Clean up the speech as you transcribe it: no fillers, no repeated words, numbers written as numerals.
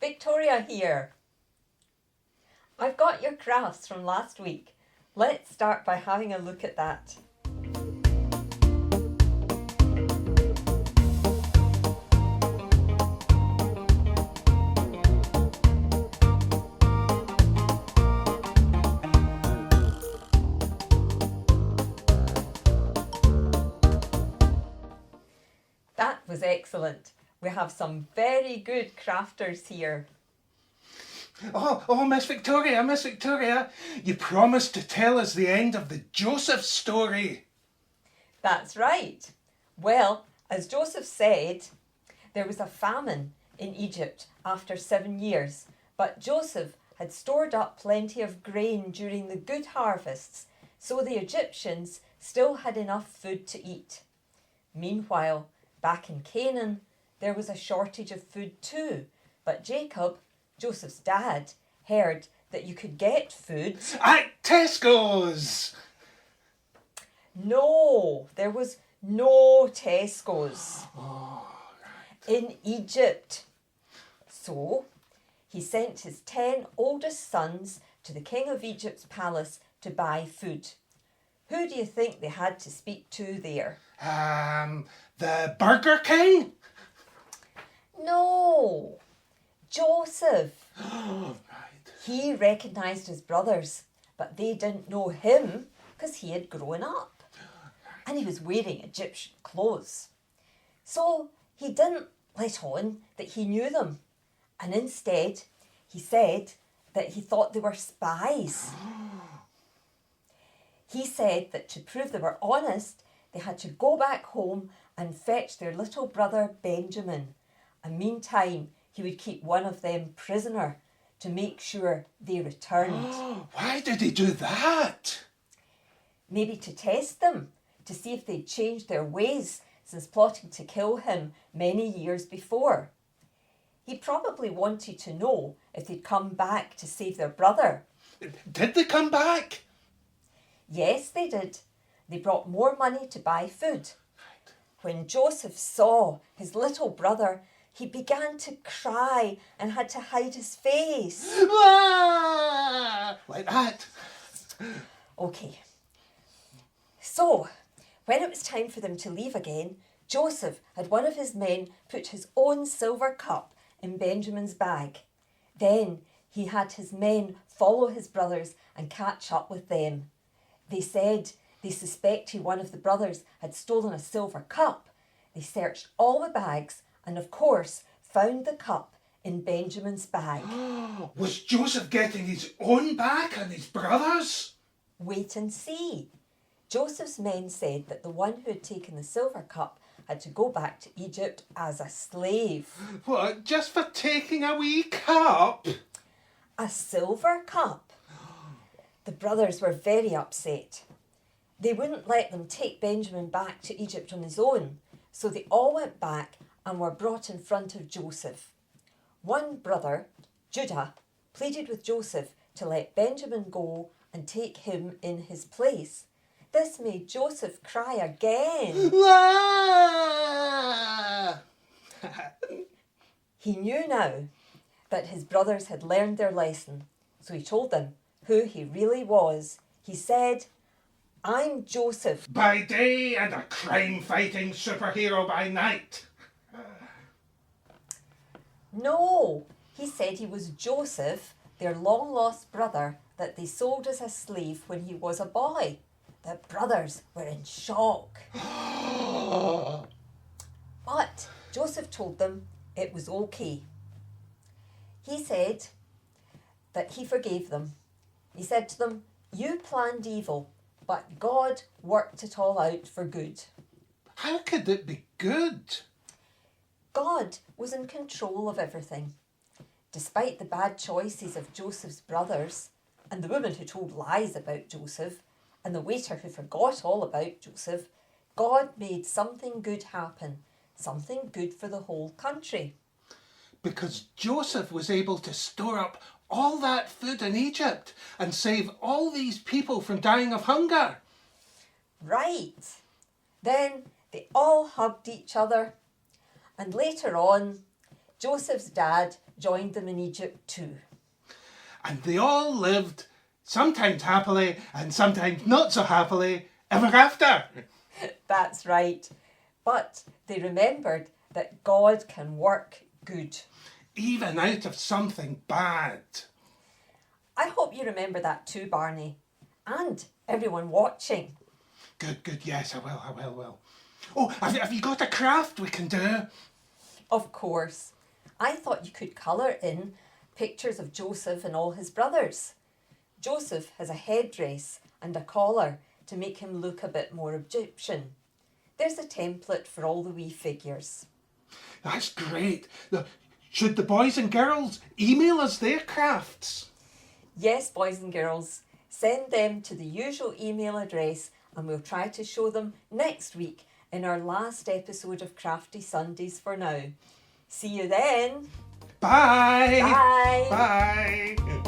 Victoria here. I've got your crafts from last week. Let's start by having a look at that. That was excellent. We have some very good crafters here. Oh, Miss Victoria, you promised to tell us the end of the Joseph story. That's right. Well, as Joseph said, there was a famine in Egypt after 7 years, but Joseph had stored up plenty of grain during the good harvests, so the Egyptians still had enough food to eat. Meanwhile, back in Canaan, there was a shortage of food too, but Jacob, Joseph's dad, heard that you could get food At Tesco's! No, there was no Tesco's in Egypt. So he sent his 10 oldest sons to the king of Egypt's palace to buy food. Who do you think they had to speak to there? The Burger King? No, Joseph. Oh, right. He recognised his brothers, but they didn't know him because he had grown up. And he was wearing Egyptian clothes. So he didn't let on that he knew them. And instead, he said that he thought they were spies. He said that to prove they were honest, they had to go back home and fetch their little brother Benjamin. And meantime, he would keep one of them prisoner to make sure they returned. Why did he do that? Maybe to test them, to see if they'd changed their ways since plotting to kill him many years before. He probably wanted to know if they'd come back to save their brother. Did they come back? Yes, they did. They brought more money to buy food. When Joseph saw his little brother, he began to cry and had to hide his face. Like that. Okay. So, when it was time for them to leave again, Joseph had one of his men put his own silver cup in Benjamin's bag. Then he had his men follow his brothers and catch up with them. They said they suspected one of the brothers had stolen a silver cup. They searched all the bags and, of course, found the cup in Benjamin's bag. Was Joseph getting his own back and his brothers? Wait and see. Joseph's men said that the one who had taken the silver cup had to go back to Egypt as a slave. What, just for taking a wee cup? A silver cup? The brothers were very upset. They wouldn't let them take Benjamin back to Egypt on his own, so they all went back and were brought in front of Joseph. One brother, Judah, pleaded with Joseph to let Benjamin go and take him in his place. This made Joseph cry again. He knew now that his brothers had learned their lesson, so he told them who he really was. He said, "I'm Joseph." By day and a crime-fighting superhero by night. No, he said he was Joseph, their long-lost brother that they sold as a slave when he was a boy. The brothers were in shock. But Joseph told them it was okay. He said that he forgave them. He said to them, "You planned evil, but God worked it all out for good." How could it be good? God was in control of everything. Despite the bad choices of Joseph's brothers, and the woman who told lies about Joseph, and the waiter who forgot all about Joseph, God made something good happen, something good for the whole country. Because Joseph was able to store up all that food in Egypt and save all these people from dying of hunger. Right. Then they all hugged each other. And later on, Joseph's dad joined them in Egypt too. And they all lived, sometimes happily and sometimes not so happily, ever after. That's right. But they remembered that God can work good. Even out of something bad. I hope you remember that too, Barney. And everyone watching. Good, yes, I will. Oh, have you got a craft we can do? Of course. I thought you could colour in pictures of Joseph and all his brothers. Joseph has a headdress and a collar to make him look a bit more Egyptian. There's a template for all the wee figures. That's great. Should the boys and girls email us their crafts? Yes, boys and girls. Send them to the usual email address and we'll try to show them next week in our last episode of Crafty Sundays for now. See you then. Bye. Bye. Bye.